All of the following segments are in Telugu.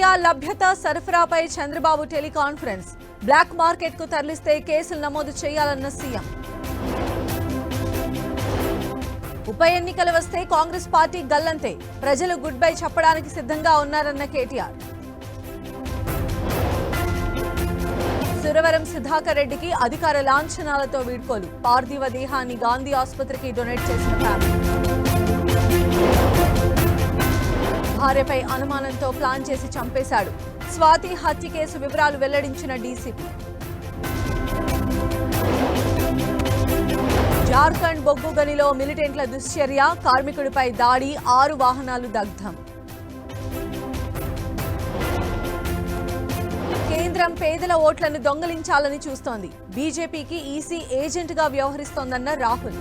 యూరియా లభ్యత సరఫరాపై చంద్రబాబు టెలికాన్ఫరెన్స్. బ్లాక్ మార్కెట్ కు తరలిస్తే కేసులు నమోదు చేయాలన్న సీఎం. ఉప ఎన్నికలు వస్తే కాంగ్రెస్ పార్టీ గల్లంతే, ప్రజలు గుడ్ బై చెప్పడానికి సిద్ధంగా ఉన్నారన్న కేటీఆర్. సురవరం సుధాకర్ రెడ్డికి అధికార లాంఛనాలతో వీడ్కోలు. పార్థివ దేహాన్ని గాంధీ ఆసుపత్రికి డొనేట్ చేసిన ఫ్యామిలీ. భార్యపై అనుమానంతో ప్లాన్ చేసి చంపేశాడు. స్వాతి హత్య కేసు వివరాలు వెల్లడించిన డీసీపీ. జార్ఖండ్ బొగ్గు గనిలో మిలిటెంట్ల దుశ్చర్య, కార్మికుడిపై దాడి, 6 వాహనాలు దగ్ధం. కేంద్రం పేదల ఓట్లను దొంగిలించాలని చూస్తోంది. బీజేపీకి ఈసీ ఏజెంట్గా వ్యవహరిస్తోందన్న రాహుల్.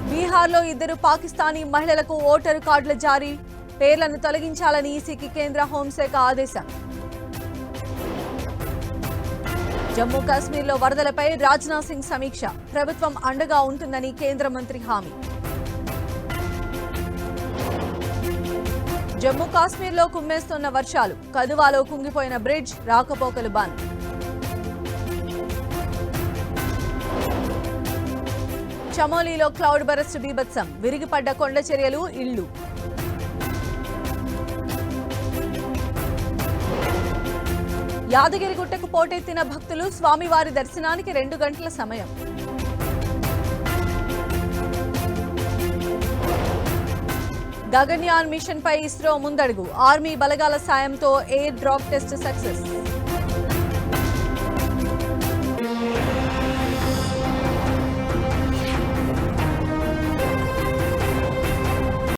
బీహార్లో 2 పాకిస్తానీ మహిళలకు ఓటరు కార్డుల జారీ, పేర్లను తొలగించాలని ఈసీకి కేంద్ర హోంశాఖ ఆదేశం. జమ్మూ కాశ్మీర్లో వరదలపై రాజ్నాథ్ సింగ్ సమీక్ష, ప్రభుత్వం అండగా ఉంటుందని కేంద్ర మంత్రి హామీ. జమ్మూ కాశ్మీర్లో కుమ్మేస్తున్న వర్షాలు, కదువాలో కుంగిపోయిన బ్రిడ్జ్, రాకపోకలు బంద్. చమోలీలో క్లౌడ్ బరస్ట్ బీభత్సం, విరిగిపడ్డ కొండ చర్యలు, ఇళ్లు. యాదగిరిగుట్టకు పోటెత్తిన భక్తులు, స్వామివారి దర్శనానికి 2 గంటల సమయం. గగన్యాన్ మిషన్ పై ఇస్రో ముందడుగు, ఆర్మీ బలగాల సాయంతో ఎయిర్ డ్రాప్ టెస్ట్ సక్సెస్.